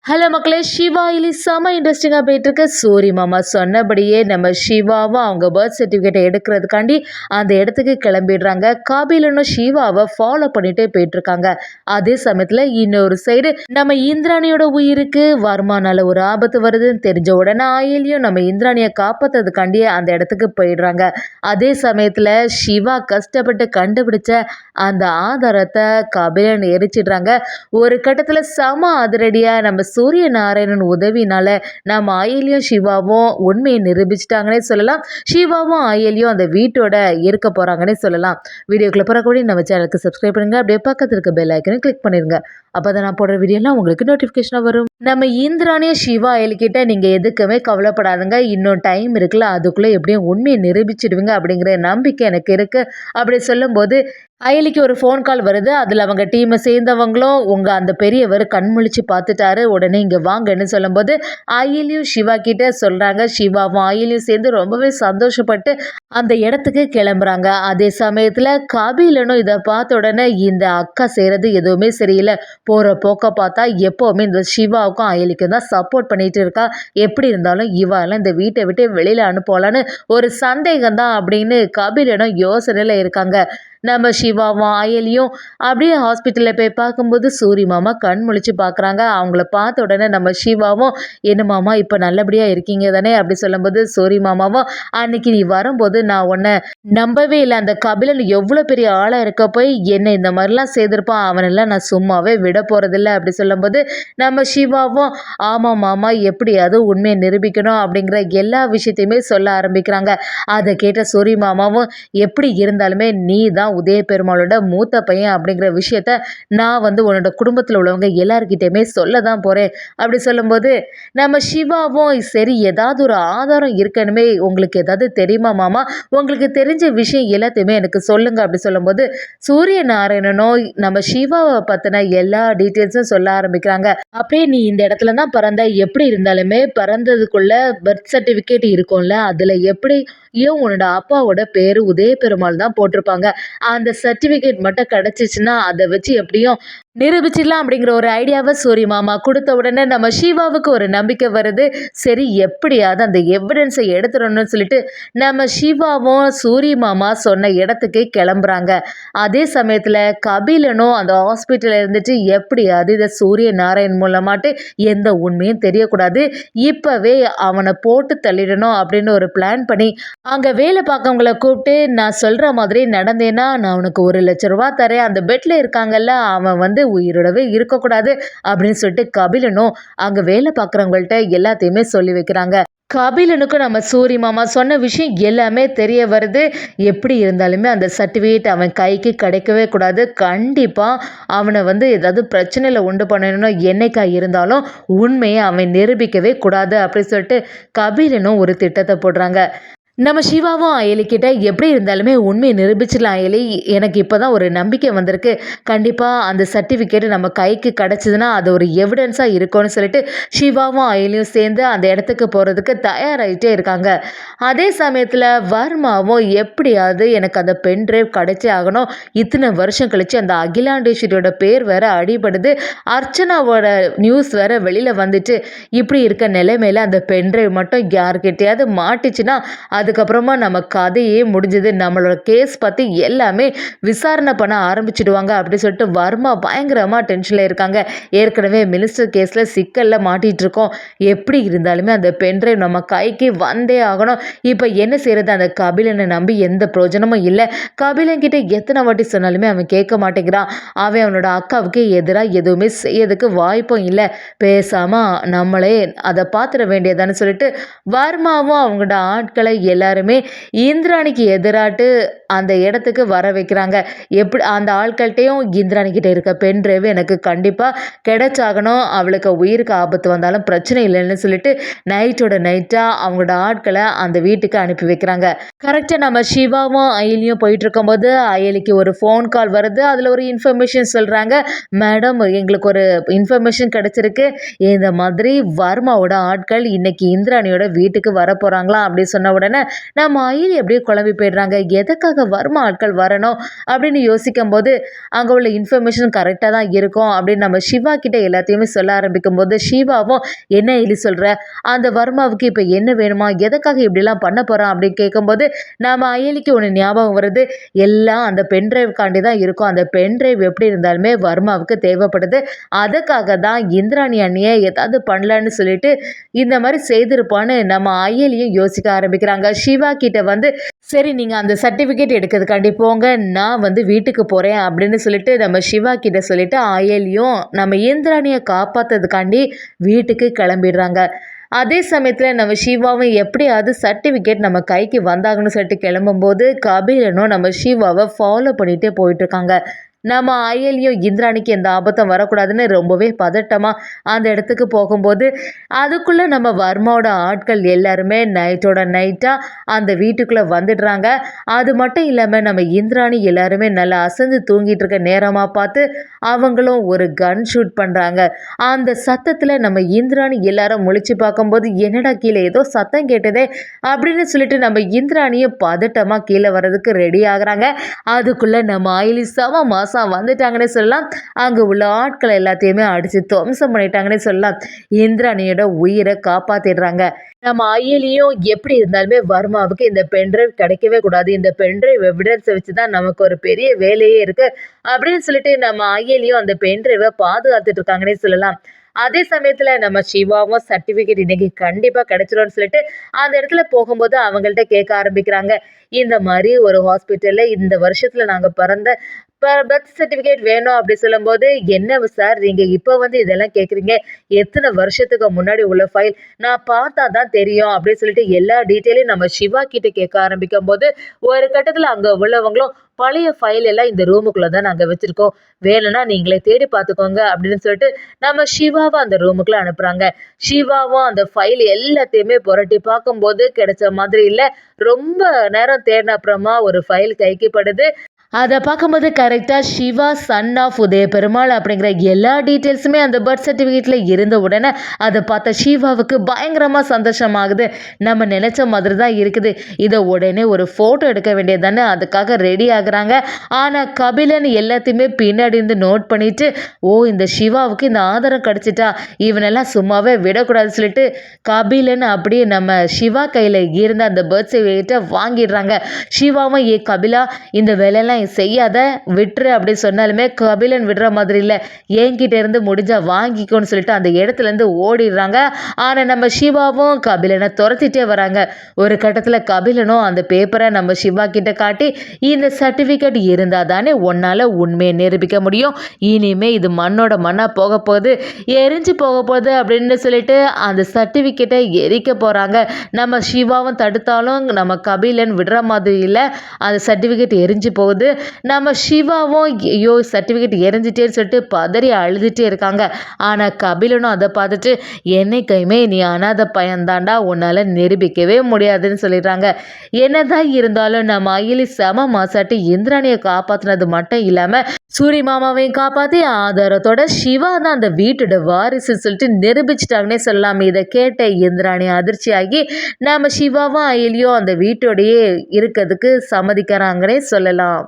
Hello மக்களே, சிவா இலி செம இன்ட்ரெஸ்டிங்காக போயிட்டுருக்கு. சூரி மாமா சொன்னபடியே நம்ம சிவாவும் அவங்க பர்த் சர்டிஃபிகேட்டை எடுக்கிறதுக்காண்டி அந்த இடத்துக்கு கிளம்பிடுறாங்க. கபிலனும் சிவாவை ஃபாலோ பண்ணிட்டே போயிட்டுருக்காங்க. அதே சமயத்தில் இன்னொரு சைடு நம்ம இந்திராணியோட உயிருக்கு வர்மானால ஒரு ஆபத்து வருதுன்னு தெரிஞ்ச உடனே ஆயிலையும் நம்ம இந்திராணியை காப்பாற்றுறதுக்காண்டியே அந்த இடத்துக்கு போயிடுறாங்க. அதே சமயத்தில் சிவா கஷ்டப்பட்டு கண்டுபிடிச்ச அந்த ஆதாரத்தை கபிலன் எரிச்சிடுறாங்க. ஒரு கட்டத்தில் செம அதிரடியாக நம்ம சூரிய நாராயணன் உதவினால நம்ம ஆயிலியும் சிவாவும் உண்மையை நிரூபிச்சிட்டாங்கன்னே சொல்லலாம். சிவாவும் ஆயிலியும் அந்த வீட்டோட இருக்க போறாங்கன்னே சொல்லலாம். வீடியோக்குள்ள போறக்கூடிய நம்ம சேனலுக்கு சப்ஸ்கிரைப் பண்ணுங்க. அப்படியே பக்கத்துல இருக்க பெல் ஐக்கனை கிளிக் பண்ணிருங்க. அப்பதான் நான் போடுற வீடியோலாம் உங்களுக்கு நோட்டிபிகேஷனா வரும். நம்ம இந்திராணிய சிவா ஆயில்கிட்ட நீங்க எதுக்குமே கவலைப்படாதுங்க, இன்னும் டைம் இருக்குல்ல, அதுக்குள்ள எப்படியும் உண்மையை நிரூபிச்சிடுவீங்க அப்படிங்கிற நம்பிக்கை எனக்கு இருக்கு அப்படி சொல்லும்போது அயலிக்கு ஒரு ஃபோன் கால் வருது. அதில் அவங்க டீமை சேர்ந்தவங்களும் உங்கள் அந்த பெரியவர் கண்முழிச்சு பார்த்துட்டாரு, உடனே இங்கே வாங்கன்னு சொல்லும்போது அயலியும் சிவா கிட்ட சொல்கிறாங்க. சிவாவும் அயலியும் சேர்ந்து ரொம்பவே சந்தோஷப்பட்டு அந்த இடத்துக்கு கிளம்புறாங்க. அதே சமயத்தில் கபிலனும் இதை பார்த்த உடனே இந்த அக்கா செய்கிறது எதுவுமே சரியில்லை, போகிற போக்க பார்த்தா எப்போவுமே இந்த சிவாவுக்கும் அயலிக்கும் தான் சப்போர்ட் பண்ணிட்டு இருக்கா, எப்படி இருந்தாலும் இவாலாம் இந்த வீட்டை விட்டு வெளியில் அனுப்பலான்னு ஒரு சந்தேகம் தான் அப்படின்னு கபிலனும் யோசனையில் இருக்காங்க. நம்ம சிவாவும் அயலியும் அப்படியே ஹாஸ்பிட்டலில் போய் பார்க்கும்போது சூரி மாமா கண் முழிச்சு பார்க்குறாங்க. அவங்கள பார்த்த உடனே நம்ம சிவாவும் என்ன மாமா இப்போ நல்லபடியாக இருக்கீங்க தானே அப்படி சொல்லும்போது சூரி மாமாவும் அன்னைக்கு நீ வரும்போது நான் உன்னை நம்பவே இல்லை, அந்த கபிலன் எவ்வளோ பெரிய ஆளாக இருக்க போய் என்ன இந்த மாதிரிலாம் செய்திருப்பான், அவனெல்லாம் நான் சும்மாவே விட போகிறதில்ல அப்படி சொல்லும்போது நம்ம சிவாவும் ஆமாம் மாமா எப்படியாவது உண்மையை நிரூபிக்கணும் அப்படிங்கிற எல்லா விஷயத்தையுமே சொல்ல ஆரம்பிக்கிறாங்க. அதை கேட்ட சூரி மாமாவும் எப்படி இருந்தாலுமே நீ தான் உதய பெருமாளோட மூத்த பையன் அப்படிங்கிற விஷயத்த நான் உன்னோட குடும்பத்தில் உள்ளவங்க எல்லார்கிட்டையுமே சொல்ல தான் போகிறேன் அப்படி சொல்லும்போது நம்ம சிவாவும் சரி ஏதாவது ஒரு ஆதாரம் இருக்கணுமே, உங்களுக்கு ஏதாவது தெரியுமா மாமா, உங்களுக்கு தெரிஞ்ச விஷயம் எல்லாத்தையுமே எனக்கு சொல்லுங்க அப்படி சொல்லும்போது சூரிய நாராயணனும் நம்ம சிவாவை பற்றின எல்லா டீட்டெயில்ஸும் சொல்ல ஆரம்பிக்கிறாங்க. அப்படியே நீ இந்த இடத்துல தான் பிறந்த, எப்படி இருந்தாலுமே பிறந்ததுக்குள்ள பர்த் சர்டிஃபிகேட் இருக்கும்ல, அதில் எப்படி உன்னோட அப்பாவோட பேர் உதய பெருமாள் தான் போட்டிருப்பாங்க, அந்த சர்டிஃபிகேட் மட்டும் கிடச்சிச்சின்னா அதை வச்சு எப்படியும் நிரூபிச்சிடலாம் அப்படிங்கிற ஒரு ஐடியாவை சூரிய மாமா கொடுத்த உடனே நம்ம சிவாவுக்கு ஒரு நம்பிக்கை வருது. சரி எப்படியாவது அந்த எவிடன்ஸை எடுத்துடணும்னு சொல்லிட்டு நம்ம சிவாவும் சூரிய மாமா சொன்ன இடத்துக்கு கிளம்புறாங்க. அதே சமயத்தில் கபிலனும் அந்த ஹாஸ்பிட்டலில் இருந்துட்டு எப்படியாவது இதை சூரிய நாராயண் மூலமாட்டு எந்த உண்மையும் தெரியக்கூடாது, இப்போவே அவனை போட்டு தள்ளிடணும் அப்படின்னு ஒரு பிளான் பண்ணி அங்கே வேலை பார்க்கவங்களை கூப்பிட்டு நான் சொல்கிற மாதிரி நடந்தேன்னா நான் உனக்கு 1,00,000 தரேன், அந்த பெட்டில் இருக்காங்கல்ல அவன் உயிரோடவே இருக்கக்கூடாது அப்படின்னு சொல்லிட்டு கபிலனும் அங்கே வேலை பார்க்குறவங்கள்ட்ட எல்லாத்தையுமே சொல்லி வைக்கிறாங்க. கபிலனுக்கும் நம்ம சூரி மாமா சொன்ன விஷயம் எல்லாமே தெரிய வருது. எப்படி இருந்தாலுமே அந்த சர்டிஃபிகேட் அவன் கைக்கு கிடைக்கவே கூடாது, கண்டிப்பாக அவனை ஏதாவது பிரச்சனையில் உண்டு பண்ணணும், என்னைக்கா இருந்தாலும் உண்மையை அவன் நிரூபிக்கவே கூடாது அப்படி சொல்லிட்டு கபிலனும் ஒரு திட்டத்தை போடுறாங்க. நம்ம சிவாவும் அயலிக்கிட்ட எப்படி இருந்தாலுமே உண்மையை நிரூபிச்சிடலாம் அயலி, எனக்கு இப்போ தான் ஒரு நம்பிக்கை வந்திருக்கு, கண்டிப்பாக அந்த சர்டிஃபிகேட் நம்ம கைக்கு கிடச்சிதுன்னா அது ஒரு எவிடன்ஸாக இருக்கும்னு சொல்லிட்டு சிவாவும் அயலியும் சேர்ந்து அந்த இடத்துக்கு போகிறதுக்கு தயாராகிட்டே இருக்காங்க. அதே சமயத்தில் வர்மாவும் எப்படியாவது எனக்கு அந்த பென் டிரைவ் கிடச்சே ஆகணும், இத்தனை வருஷம் கழித்து அந்த அகிலாண்டேஸ்வரியோட பேர் வேற அடிபடுது, அர்ச்சனாவோட நியூஸ் வேற வெளியில் வந்துட்டு, இப்படி இருக்க நிலைமையில் அந்த பென் டிரைவ் மட்டும் யார்கிட்டையாவது மாட்டிச்சுன்னா அதுக்கப்புறமா நம்ம கதையே முடிஞ்சது, நம்மளோட கேஸ் பற்றி எல்லாமே விசாரணை பண்ண ஆரம்பிச்சிடுவாங்க அப்படி சொல்லிட்டு வர்மா பயங்கரமாக டென்ஷனில் இருக்காங்க. ஏற்கனவே மினிஸ்டர் கேஸில் சிக்கலில் மாட்டிகிட்டு இருக்கோம், எப்படி இருந்தாலுமே அந்த பென்ட்ரைவ் நம்ம கைக்கு வந்தே ஆகணும், இப்போ என்ன செய்கிறது, அந்த கபிலனை நம்பி எந்த பிரயோஜனமும் இல்லை, கபிலன் கிட்ட எத்தனை வாட்டி சொன்னாலுமே அவன் கேட்க மாட்டேங்கிறான், அவன் அவனோட அக்காவுக்கு எதிராக எதுவுமே செய்யறதுக்கு வாய்ப்பும் இல்லை, பேசாமல் நம்மளே அதை பார்த்துட வேண்டியதான்னு சொல்லிட்டு வர்மாவும் அவங்களோட ஆட்களை எல்லாருமே இந்திராணிக்கு எதிராட்டு அந்த இடத்துக்கு வர வைக்கிறாங்க. எப்படி அந்த ஆட்கள்கிட்டையும் இந்திராணிக்கிட்ட இருக்க பென் டிரைவ் எனக்கு கண்டிப்பாக கிடைச்சாகணும், அவளுக்கு உயிருக்கு ஆபத்து வந்தாலும் பிரச்சனை இல்லைன்னு சொல்லிட்டு நைட்டோட நைட்டாக அவங்களோட ஆட்களை அந்த வீட்டுக்கு அனுப்பி வைக்கிறாங்க. கரெக்டாக நம்ம சிவாவும் அயலியும் போயிட்டு இருக்கும்போது அயலிக்கு ஒரு ஃபோன் கால் வருது. அதில் ஒரு இன்ஃபர்மேஷன் சொல்கிறாங்க, மேடம் எங்களுக்கு ஒரு இன்ஃபர்மேஷன் கிடைச்சிருக்கு, இந்த மாதிரி வர்மாவோட ஆட்கள் இன்னைக்கு இந்திராணியோட வீட்டுக்கு வர போகிறாங்களாம் அப்படி சொன்ன உடனே நம்ம அயலி அப்படியே குழம்பி போயிடுறாங்க. எதுக்காக வர்மா ஆட்கள் வரணும் அப்படின்னு யோசிக்கும்போது, அங்க உள்ள இன்ஃபர்மேஷன் கரெக்ட்டா தான் இருக்கும் அப்படின்னு நம்ம சிவா கிட்ட எல்லாத்தையுமே சொல்ல ஆரம்பிக்கும்போது, சிவாவும் என்ன அயலி சொல்ற? அந்த வர்மாவுக்கு இப்ப என்ன வேணுமா? எதுக்காக இப்படிலாம் பண்ண போறான் அப்படின்னு கேட்கும்போது, நம்ம அயலிக்கு ஒண்ணு ஞாபகம் வருது. எல்லாம் அந்த பென் டிரைவ்க்காண்டி தான் இருக்கும். அந்த பென் டிரைவ் எப்படி இருந்தாலுமே வர்மாவுக்கு தேவைப்படுது. அதுக்காக தான் இந்திராணி அண்ணிய ஏதாவது பண்ணலான்னு சொல்லிட்டு இந்த மாதிரி செய்திருப்பான்னு நம்ம அயலியும் யோசிக்க ஆரம்பிக்கிறாங்க. சிவா கிட்ட வந்து சரி நீங்க அந்த சர்டிஃபிகேட் எடுக்கிறதுக்காண்டி போங்க. நான் வந்து வீட்டுக்கு போறேன் அப்படின்னு சொல்லிட்டு நம்ம சிவா கிட்ட சொல்லிட்டு அயலியும் நம்ம இந்திராணிய காப்பாத்துறதுக்காண்டி வீட்டுக்கு கிளம்பிடுறாங்க. அதே சமயத்துல நம்ம சிவாவும் எப்படியாவது சர்டிஃபிகேட் நம்ம கைக்கு வந்தாங்கன்னு சொல்லிட்டு கிளம்பும்போது கபிலனும் நம்ம சிவாவை ஃபாலோ பண்ணிட்டே போயிட்டு இருக்காங்க. நம்ம அயலியும் இந்திராணிக்கு எந்த ஆபத்தும் வரக்கூடாதுன்னு ரொம்பவே பதட்டமா அந்த இடத்துக்கு போகும்போது, அதுக்குள்ள நம்ம வர்மாவோட ஆட்கள் எல்லாருமே நைட்டோட நைட்டா அந்த வீட்டுக்குள்ள வந்துடுறாங்க. அது மட்டும் இல்லாம நம்ம இந்திராணி எல்லாருமே நல்லா அசந்து தூங்கிட்டு இருக்க நேரமா பார்த்து அவங்களும் ஒரு கன் ஷூட் பண்றாங்க. அந்த சத்தத்துல நம்ம இந்திராணி எல்லாரும் முழிச்சு பார்க்கும்போது, என்னடா கீழே ஏதோ சத்தம் கேட்டதே அப்படின்னு சொல்லிட்டு நம்ம இந்திராணியும் பதட்டமா கீழே வர்றதுக்கு ரெடி ஆகுறாங்க. அதுக்குள்ள நம்ம அயலி செம மாசா வந்துட்டாங்கன்னே சொல்லலாம். அங்க உள்ள ஆட்களை எல்லாத்தையுமே அடிச்சு துவம்சம் பண்ணிட்டாங்கன்னே சொல்லலாம். இந்திராணியோட உயிரை காப்பாத்திடுறாங்க. நம்ம அயலியும் எப்படி இருந்தாலுமே வர்மாவுக்கு இந்த பென்ட்ரைவ் கிடைக்கவே கூடாது. இந்த பென்ட்ரைவ் எவிடன்ஸை வச்சு தான் நமக்கு ஒரு பெரிய வேலையே இருக்கு அப்படின்னு சொல்லிட்டு நம்ம அயலியும் அந்த பென்ட்ரைவை பாதுகாத்துட்டு இருக்காங்கன்னே சொல்லலாம். அதே சமயத்துல நம்ம சிவாவும் சர்டிபிகேட் இன்னைக்கு கண்டிப்பா கிடைச்சிரும்னு சொல்லிட்டு அந்த இடத்துல போகும்போது அவங்கள்ட்ட கேட்க ஆரம்பிக்கிறாங்க. இந்த மாதிரி ஒரு ஹாஸ்பிட்டல்ல இந்த வருஷத்துல நாங்க பிறந்த பர்த் சர்டிஃபிகேட் வேணும் அப்படி சொல்லும்போது, என்ன சார் நீங்க இப்போ வந்து இதெல்லாம் கேட்குறீங்க? எத்தனை வருஷத்துக்கு முன்னாடி உள்ள ஃபைல் நான் பார்த்தா தான் தெரியும் அப்படின்னு சொல்லிட்டு எல்லா டீட்டெயிலையும் நம்ம சிவா கிட்ட கேட்க ஆரம்பிக்கும்போது, ஒரு கட்டத்துல அங்க உள்ளவங்களும் பழைய ஃபைல் எல்லாம் இந்த ரூமுக்குள்ள தான் நாங்க வச்சிருக்கோம். வேணும்னா நீங்களே தேடி பார்த்துக்கோங்க அப்படின்னு சொல்லிட்டு நம்ம சிவாவை அந்த ரூமுக்குள்ள அனுப்புறாங்க. சிவாவும் அந்த ஃபைல் எல்லாத்தையுமே புரட்டி பார்க்கும்போது கிடைச்ச மாதிரி இல்ல. ரொம்ப நேரம் தேடின அப்புறமா ஒரு ஃபைல் கைக்கு படுது. அத பார்க்கும்போது கரெக்ட்டா சிவா சன் ஆஃப் உதய பெருமாள் அப்படிங்கிற எல்லா டீட்டெயில்ஸுமே அந்த பர்த் சர்டிஃபிகேட்ல இருந்த உடனே அதை பார்த்த சிவாவுக்கு பயங்கரமா சந்தோஷமாகுது. நம்ம நினைச்ச மாதிரி தான் இருக்குது. இதை உடனே ஒரு ஃபோட்டோ எடுக்க வேண்டியது தானே அதுக்காக ரெடி ஆகுறாங்க. ஆனால் கபிலன் எல்லாத்தையுமே பின்னாடி இருந்து நோட் பண்ணிட்டு இந்த சிவாவுக்கு இந்த ஆதாரம் கிடச்சிட்டா இவனெல்லாம் சும்மாவே விடக்கூடாதுன்னு சொல்லிட்டு கபிலன் அப்படியே நம்ம சிவா கையில் இருந்த அந்த பர்த் சர்டிஃபிகேட்டை வாங்கிடுறாங்க. சிவாவும் கபிலா இந்த வேலையெல்லாம் செய்யாத விட்டுரு அப்படின்னு சொன்னாலுமே கபிலன் விடுற மாதிரி இல்லை. என்கிட்ட இருந்து முடிஞ்சா வாங்கிக்கோன்னு சொல்லிட்டு அந்த இடத்துல இருந்து ஓடிடுறாங்க. ஆனால் நம்ம சிவாவும் கபிலனை துரத்திட்டே வராங்க. ஒரு கட்டத்தில் கபிலனும் அந்த பேப்பரை நம்ம சிவா கிட்ட காட்டி இந்த சர்டிஃபிகேட் இருந்தால் தானே உன்னால் உண்மையை நிரூபிக்க முடியும். இனிமே இது மண்ணோட மண்ணாக போக போகுது எரிஞ்சு போக போகுது அப்படின்னு சொல்லிட்டு அந்த சர்டிஃபிகேட்டை எரிக்க போகிறாங்க. நம்ம சிவாவும் தடுத்தாலும் நம்ம கபிலன் விடுற மாதிரி இல்லை. அந்த சர்டிஃபிகேட் எரிஞ்சு போகுது. நம்ம சிவாவும் ஐயோ சர்டிஃபிகேட் எரிஞ்சிட்டேன்னு சொல்லிட்டு பதறி அழுதுட்டே இருக்காங்க. ஆனால் கபிலனும் அதை பார்த்துட்டு என்னைக்குமே நீ அனாதை பையன்தாண்டா உன்னால் நிரூபிக்கவே முடியாதுன்னு சொல்லிடுறாங்க. என்னதான் இருந்தாலும் நம்ம அயலி செம மாசாட்டி இந்திராணியை காப்பாற்றினது மட்டும் இல்லாமல் சூரிய மாமாவையும் காப்பாற்றி ஆதாரத்தோட சிவா தான் அந்த வீட்டோட வாரிசு சொல்லிட்டு நிரூபிச்சிட்டாங்கன்னே சொல்லலாம். இதை கேட்ட இந்திராணி அதிர்ச்சியாகி நம்ம சிவாவும் அயலியும் அந்த வீட்டோடையே இருக்கிறதுக்கு சம்மதிக்கிறாங்கன்னே சொல்லலாம்.